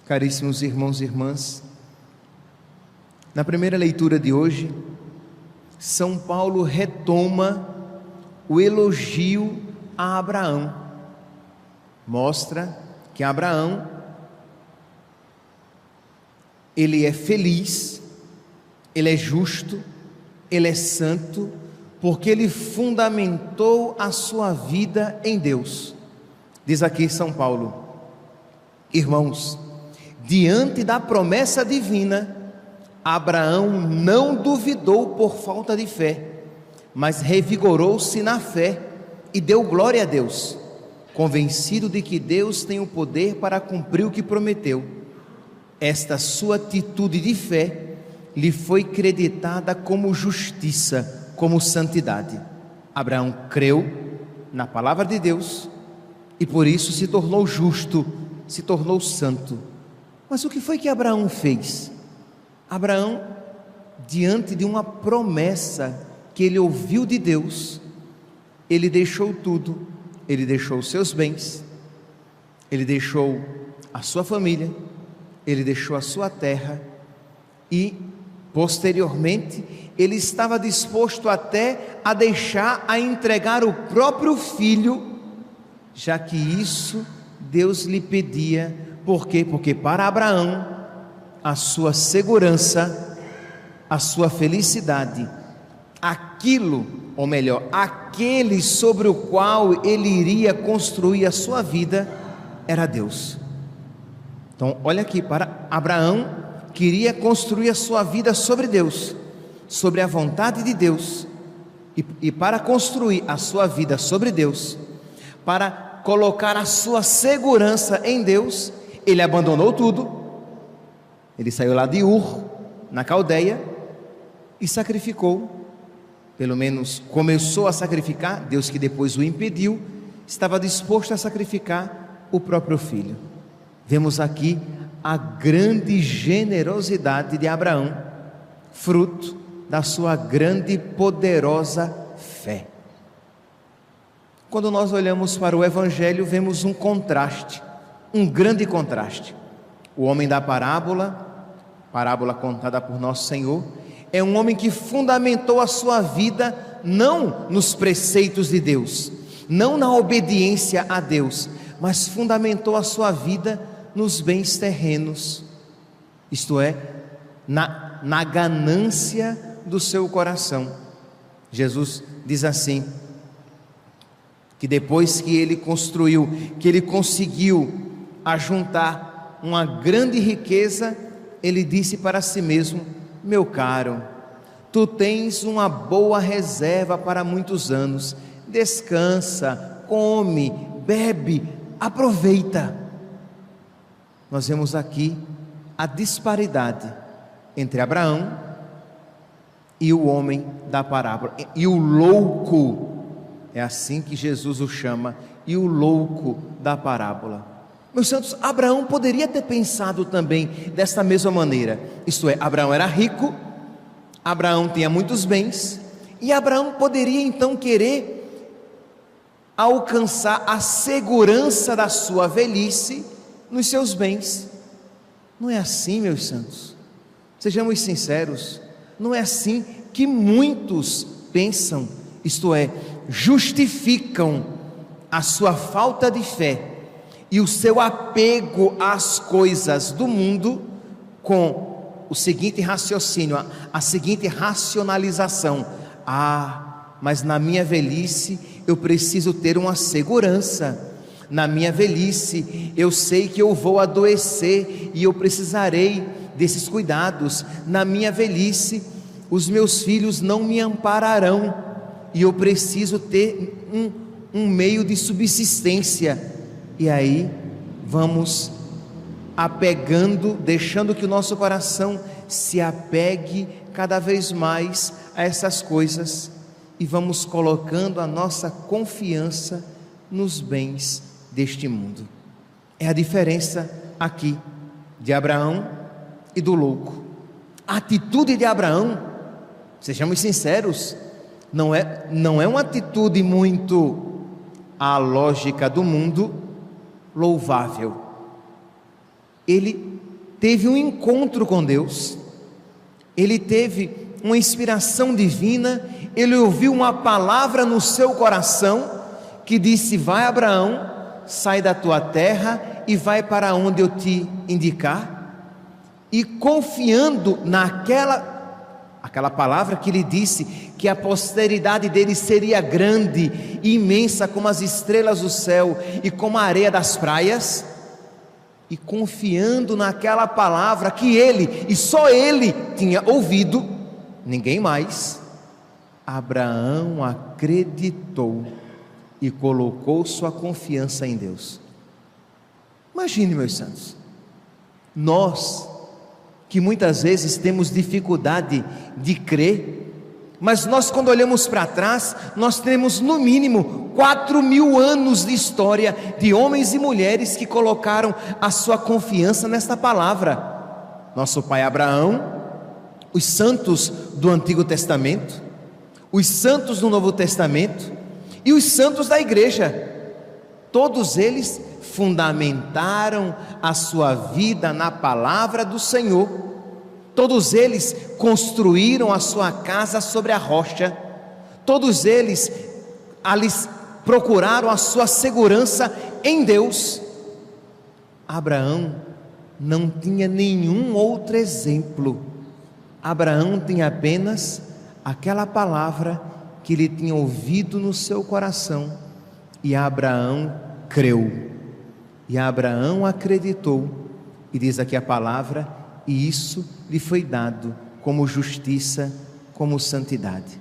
Caríssimos irmãos e irmãs, na primeira leitura de hoje, São Paulo retoma o elogio a Abraão. Mostra que Abraão, ele é feliz, ele é justo, ele é santo, porque ele fundamentou a sua vida em Deus. Diz aqui São Paulo: irmãos, diante da promessa divina, Abraão não duvidou por falta de fé, mas revigorou-se na fé e deu glória a Deus, convencido de que Deus tem o poder para cumprir o que prometeu. Esta sua atitude de fé lhe foi creditada como justiça, como santidade. Abraão creu na palavra de Deus e por isso se tornou justo, se tornou santo. Mas o que foi que Abraão fez? Abraão, diante de uma promessa que ele ouviu de Deus, ele deixou tudo. Ele deixou os seus bens, ele deixou a sua família, ele deixou a sua terra e, posteriormente, ele estava disposto até a entregar o próprio filho, já que isso Deus lhe pedia. Por quê? Porque para Abraão, a sua segurança, a sua felicidade, aquilo, ou melhor, aquele sobre o qual ele iria construir a sua vida, era Deus. Então, olha aqui, para Abraão, queria construir a sua vida sobre Deus, sobre a vontade de Deus, e para construir a sua vida sobre Deus, para colocar a sua segurança em Deus, ele abandonou tudo. Ele saiu lá de Ur, na Caldeia, e sacrificou, pelo menos começou a sacrificar. Deus, que depois o impediu, estava disposto a sacrificar o próprio filho. Vemos aqui a grande generosidade de Abraão, fruto da sua grande e poderosa fé. Quando nós olhamos para o Evangelho, vemos um contraste, um grande contraste. O homem da parábola contada por nosso Senhor, é um homem que fundamentou a sua vida não nos preceitos de Deus, não na obediência a Deus, mas fundamentou a sua vida nos bens terrenos, isto é, na ganância do seu coração. Jesus diz assim, que depois que ele construiu, que ele conseguiu ajuntar uma grande riqueza, ele disse para si mesmo: meu caro, tu tens uma boa reserva para muitos anos, descansa, come, bebe, aproveita. Nós vemos aqui a disparidade entre Abraão e o homem da parábola, e o louco, é assim que Jesus o chama, e o louco da parábola. Meus santos, Abraão poderia ter pensado também desta mesma maneira, isto é, Abraão era rico, Abraão tinha muitos bens, e Abraão poderia então querer alcançar a segurança da sua velhice nos seus bens. Não é assim, meus santos, sejamos sinceros, não é assim que muitos pensam, isto é, justificam a sua falta de fé e o seu apego às coisas do mundo com o seguinte raciocínio, a seguinte racionalização: mas na minha velhice eu preciso ter uma segurança, na minha velhice eu sei que eu vou adoecer e eu precisarei desses cuidados, na minha velhice os meus filhos não me ampararão e eu preciso ter um meio de subsistência. E aí vamos apegando, deixando que o nosso coração se apegue cada vez mais a essas coisas, e vamos colocando a nossa confiança nos bens deste mundo. É a diferença aqui de Abraão e do louco. A atitude de Abraão, sejamos sinceros, não é uma atitude muito à lógica do mundo, louvável. Ele teve um encontro com Deus, ele teve uma inspiração divina, ele ouviu uma palavra no seu coração que disse: vai, Abraão, sai da tua terra e vai para onde eu te indicar. E confiando aquela palavra que lhe disse que a posteridade dele seria grande e imensa como as estrelas do céu e como a areia das praias, e confiando naquela palavra que ele, e só ele, tinha ouvido, ninguém mais, Abraão acreditou e colocou sua confiança em Deus. Imagine, meus santos, nós que muitas vezes temos dificuldade de crer, mas nós, quando olhamos para trás, nós temos no mínimo 4.000 anos de história de homens e mulheres que colocaram a sua confiança nesta palavra. Nosso pai Abraão, os santos do Antigo Testamento, os santos do Novo Testamento e os santos da igreja, todos eles fundamentaram a sua vida na palavra do Senhor. Todos eles construíram a sua casa sobre a rocha, todos eles procuraram a sua segurança em Deus. Abraão não tinha nenhum outro exemplo. Abraão tinha apenas aquela palavra que ele tinha ouvido no seu coração, e Abraão creu, e Abraão acreditou, e diz aqui a palavra, e isso lhe foi dado como justiça, como santidade.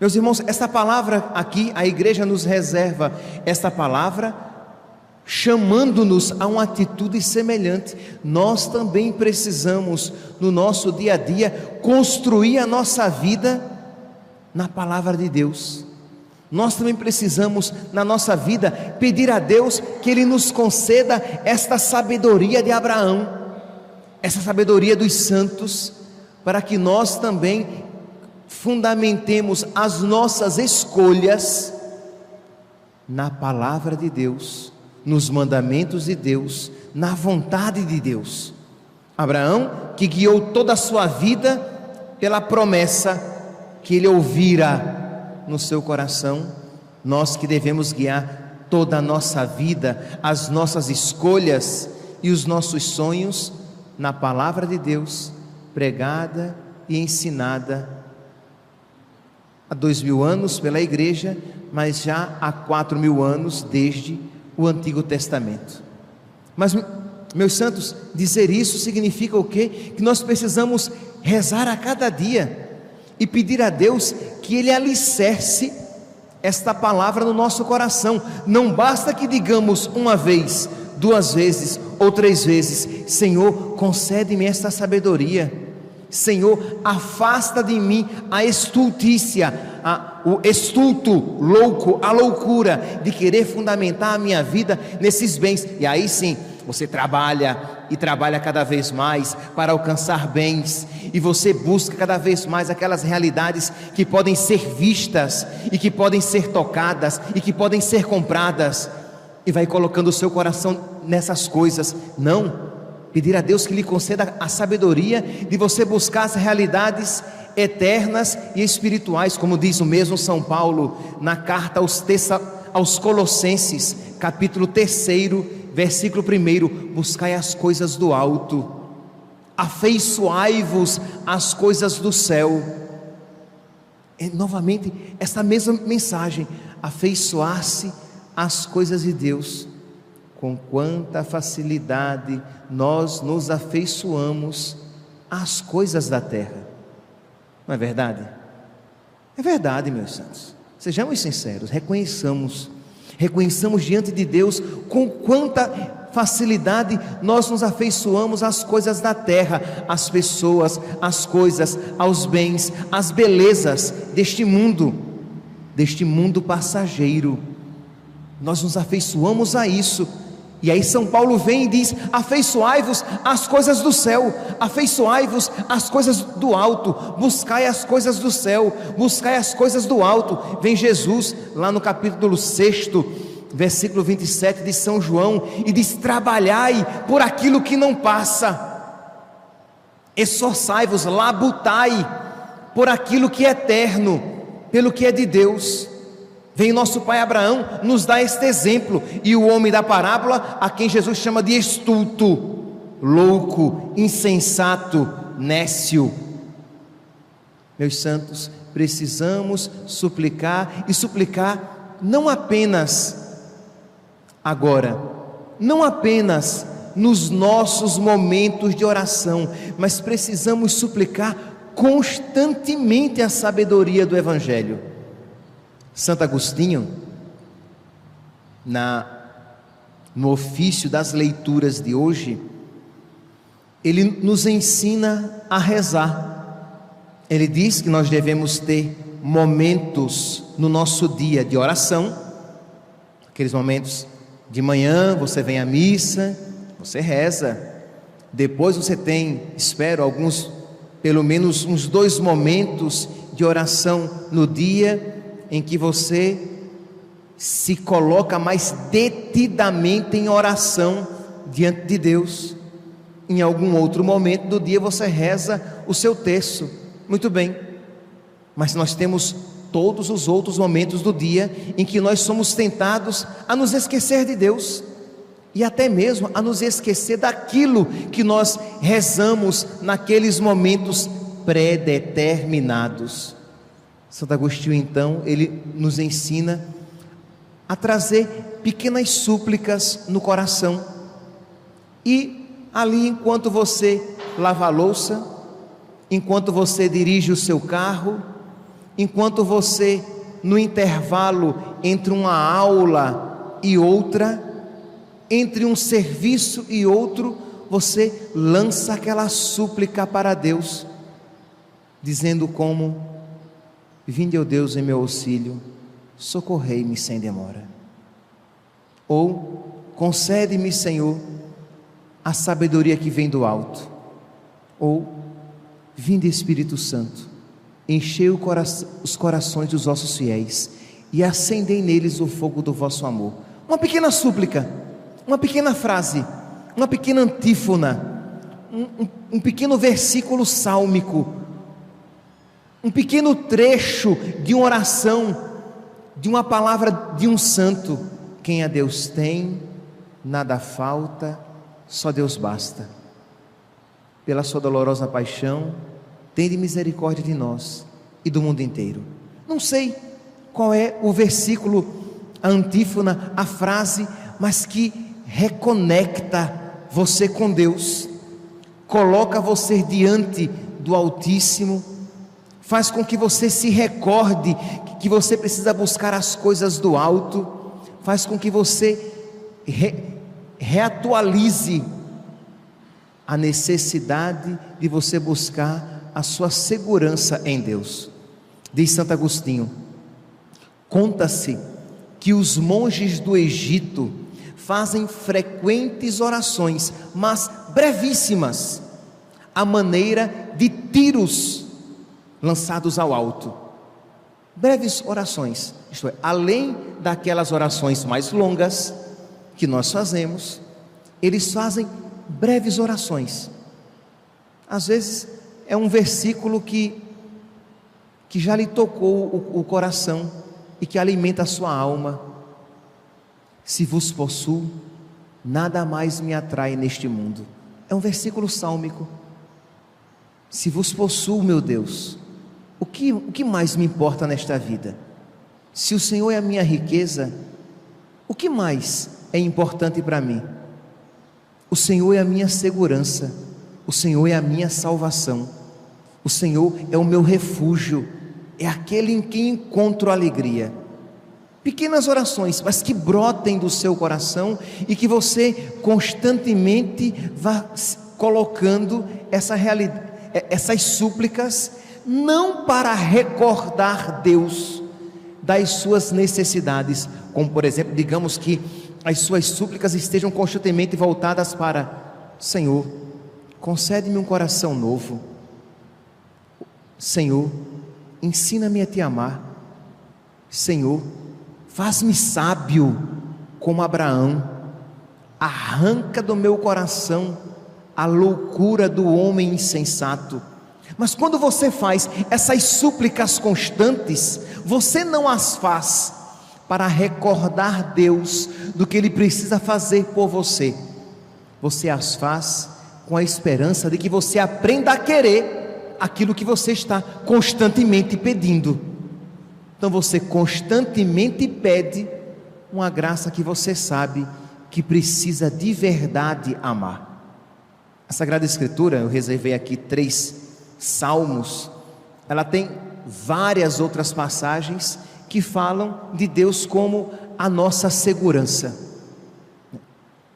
Meus irmãos, esta palavra aqui, a igreja nos reserva esta palavra, chamando-nos a uma atitude semelhante. Nós também precisamos, no nosso dia a dia, construir a nossa vida na palavra de Deus. Nós também precisamos, na nossa vida, pedir a Deus que Ele nos conceda esta sabedoria de Abraão, essa sabedoria dos santos, para que nós também fundamentemos as nossas escolhas na palavra de Deus, nos mandamentos de Deus, na vontade de Deus. Abraão, que guiou toda a sua vida pela promessa que ele ouvira no seu coração, nós que devemos guiar toda a nossa vida, as nossas escolhas e os nossos sonhos na palavra de Deus, pregada e ensinada há 2.000 anos pela igreja, mas já há 4.000 anos desde o Antigo Testamento. Mas, meus santos, dizer isso significa o quê? Que nós precisamos rezar a cada dia e pedir a Deus que Ele alicerce esta palavra no nosso coração. Não basta que digamos uma vez, 2 vezes ou 3 vezes: Senhor, concede-me esta sabedoria. Senhor, afasta de mim a estultícia, o estulto louco, a loucura de querer fundamentar a minha vida nesses bens. E aí sim, você trabalha e trabalha cada vez mais para alcançar bens, e você busca cada vez mais aquelas realidades que podem ser vistas e que podem ser tocadas e que podem ser compradas, e vai colocando o seu coração nessas coisas. Não, pedir a Deus que lhe conceda a sabedoria de você buscar as realidades eternas e espirituais, como diz o mesmo São Paulo na carta aos Colossenses, capítulo 3, versículo 1: buscai as coisas do alto, afeiçoai-vos às coisas do céu. Novamente, essa mesma mensagem: afeiçoar-se às coisas de Deus. Com quanta facilidade nós nos afeiçoamos às coisas da terra, não é verdade? É verdade, meus santos. Sejamos sinceros, reconheçamos diante de Deus com quanta facilidade nós nos afeiçoamos às coisas da terra, às pessoas, às coisas, aos bens, às belezas deste mundo passageiro. Nós nos afeiçoamos a isso. E aí São Paulo vem e diz: afeiçoai-vos às coisas do céu, afeiçoai-vos às coisas do alto, buscai as coisas do céu, buscai as coisas do alto. Vem Jesus lá no capítulo 6, versículo 27 de São João, e diz: trabalhai por aquilo que não passa, esforçai-vos, labutai por aquilo que é eterno, pelo que é de Deus. Vem nosso pai Abraão, nos dá este exemplo, e o homem da parábola, a quem Jesus chama de estulto, louco, insensato, nécio. Meus santos, precisamos suplicar, e suplicar não apenas agora, não apenas nos nossos momentos de oração, mas precisamos suplicar constantemente a sabedoria do Evangelho. Santo Agostinho, no ofício das leituras de hoje, ele nos ensina a rezar. Ele diz que nós devemos ter momentos no nosso dia de oração, aqueles momentos de manhã, você vem à missa, você reza, depois você tem, espero, pelo menos uns 2 momentos de oração no dia, em que você se coloca mais detidamente em oração diante de Deus. Em algum outro momento do dia você reza o seu terço, muito bem, mas nós temos todos os outros momentos do dia em que nós somos tentados a nos esquecer de Deus, e até mesmo a nos esquecer daquilo que nós rezamos naqueles momentos pré-determinados. Santo Agostinho, então, ele nos ensina a trazer pequenas súplicas no coração, e ali, enquanto você lava a louça, enquanto você dirige o seu carro, enquanto você, no intervalo entre uma aula e outra, entre um serviço e outro, você lança aquela súplica para Deus, dizendo como: vinde, ó Deus, em meu auxílio, socorrei-me sem demora. Ou: concede-me, Senhor, a sabedoria que vem do alto. Ou: vinde, Espírito Santo, enchei os corações dos vossos fiéis e acendei neles o fogo do vosso amor. Uma pequena súplica, uma pequena frase, uma pequena antífona, um pequeno versículo sálmico, um pequeno trecho de uma oração, de uma palavra de um santo. Quem a Deus tem, nada falta, só Deus basta. Pela sua dolorosa paixão, tende misericórdia de nós e do mundo inteiro. Não sei qual é o versículo, a antífona, a frase, mas que reconecta você com Deus, coloca você diante do Altíssimo, faz com que você se recorde que você precisa buscar as coisas do alto, faz com que você reatualize a necessidade de você buscar a sua segurança em Deus. Diz Santo Agostinho: conta-se que os monges do Egito fazem frequentes orações, mas brevíssimas, à maneira de tiros lançados ao alto. Breves orações, isto é, além daquelas orações mais longas que nós fazemos, eles fazem breves orações. Às vezes é um versículo que já lhe tocou o coração e que alimenta a sua alma. Se vos possuo, nada mais me atrai neste mundo. É um versículo sálmico. Se vos possuo, meu Deus, o que mais me importa nesta vida? Se o Senhor é a minha riqueza, o que mais é importante para mim? O Senhor é a minha segurança, o Senhor é a minha salvação, o Senhor é o meu refúgio, é aquele em quem encontro alegria. Pequenas orações, mas que brotem do seu coração e que você constantemente vá colocando essas súplicas, não para recordar Deus das suas necessidades, como por exemplo, digamos que as suas súplicas estejam constantemente voltadas para: Senhor, concede-me um coração novo. Senhor, ensina-me a te amar. Senhor, faz-me sábio como Abraão. Arranca do meu coração a loucura do homem insensato. Mas quando você faz essas súplicas constantes, você não as faz para recordar Deus do que Ele precisa fazer por você. Você as faz com a esperança de que você aprenda a querer aquilo que você está constantemente pedindo. Então você constantemente pede uma graça que você sabe que precisa de verdade amar. A Sagrada Escritura, eu reservei aqui 3 salmos, ela tem várias outras passagens que falam de Deus como a nossa segurança.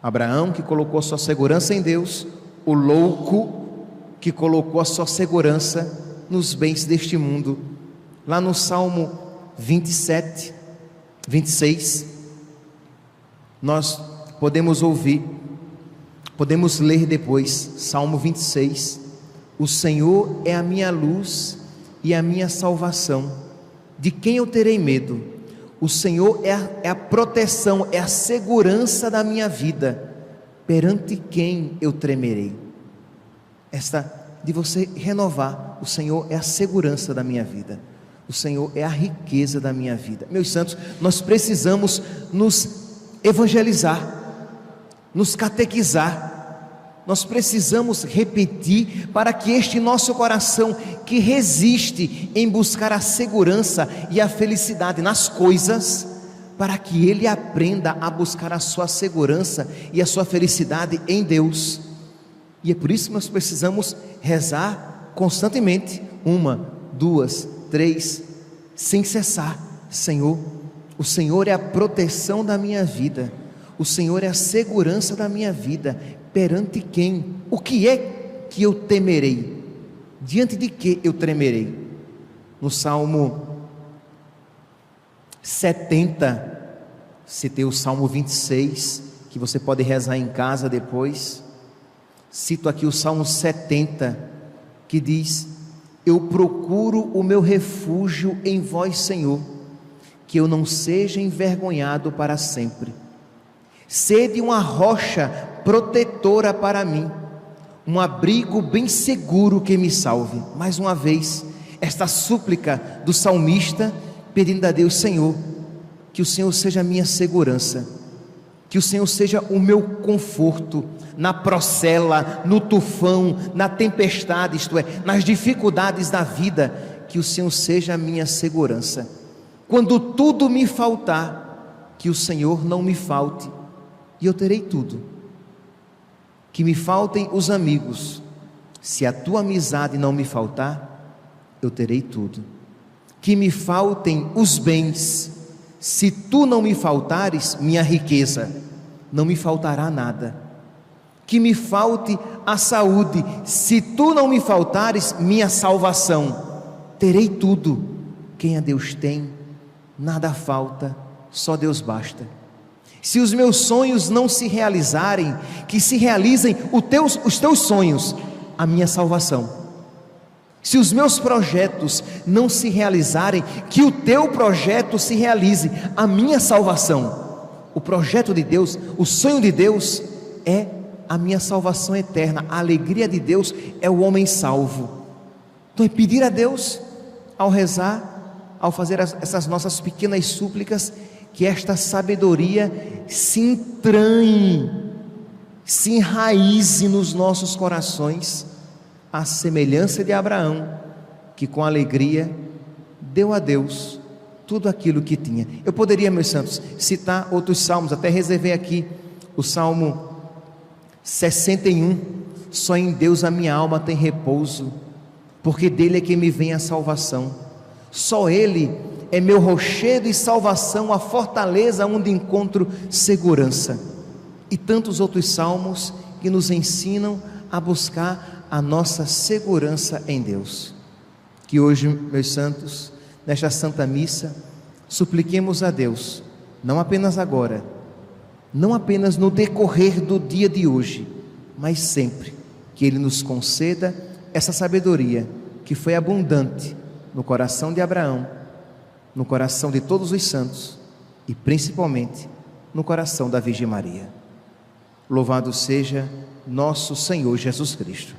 Abraão, que colocou a sua segurança em Deus; o louco, que colocou a sua segurança nos bens deste mundo. Lá no Salmo 27, 26, nós podemos ouvir, podemos ler depois, Salmo 26, o Senhor é a minha luz e a minha salvação, de quem eu terei medo? O Senhor é a proteção, é a segurança da minha vida, perante quem eu tremerei? Esta de você renovar: o Senhor é a segurança da minha vida, o Senhor é a riqueza da minha vida. Meus santos, nós precisamos nos evangelizar, nos catequizar, nós precisamos repetir para que este nosso coração, que resiste em buscar a segurança e a felicidade nas coisas, para que ele aprenda a buscar a sua segurança e a sua felicidade em Deus. E é por isso que nós precisamos rezar constantemente, 1, 2, 3, sem cessar: Senhor, o Senhor é a proteção da minha vida, o Senhor é a segurança da minha vida, perante quem? O que é que eu temerei? Diante de que eu tremerei? No Salmo 70, citei o Salmo 26, que você pode rezar em casa depois. Cito aqui o Salmo 70, que diz: eu procuro o meu refúgio em vós, Senhor, que eu não seja envergonhado para sempre. Sede uma rocha protetora para mim, um abrigo bem seguro que me salve. Mais uma vez, esta súplica do salmista, pedindo a Deus: Senhor, que o Senhor seja a minha segurança, que o Senhor seja o meu conforto na procela, no tufão, na tempestade, isto é, nas dificuldades da vida, que o Senhor seja a minha segurança. Quando tudo me faltar, que o Senhor não me falte, e eu terei tudo. Que me faltem os amigos, se a tua amizade não me faltar, eu terei tudo. Que me faltem os bens, se tu não me faltares, minha riqueza, não me faltará nada. Que me falte a saúde, se tu não me faltares, minha salvação, terei tudo. Quem a Deus tem, nada falta, só Deus basta. Se os meus sonhos não se realizarem, que se realizem os teus sonhos, a minha salvação. Se os meus projetos não se realizarem, que o teu projeto se realize, a minha salvação. O projeto de Deus, o sonho de Deus é a minha salvação eterna. A alegria de Deus é o homem salvo. Então é pedir a Deus, ao rezar, ao fazer essas nossas pequenas súplicas, que esta sabedoria se entranhe, se enraize nos nossos corações, à semelhança de Abraão, que com alegria deu a Deus tudo aquilo que tinha. Eu poderia, meus santos, citar outros salmos, até reservei aqui o Salmo 61, só em Deus a minha alma tem repouso, porque dele é que me vem a salvação. Só Ele é meu rochedo e salvação, a fortaleza onde encontro segurança. E tantos outros salmos que nos ensinam a buscar a nossa segurança em Deus. Que hoje, meus santos, nesta Santa Missa, supliquemos a Deus, não apenas agora, não apenas no decorrer do dia de hoje, mas sempre, que Ele nos conceda essa sabedoria que foi abundante no coração de Abraão, no coração de todos os santos e principalmente no coração da Virgem Maria. Louvado seja nosso Senhor Jesus Cristo.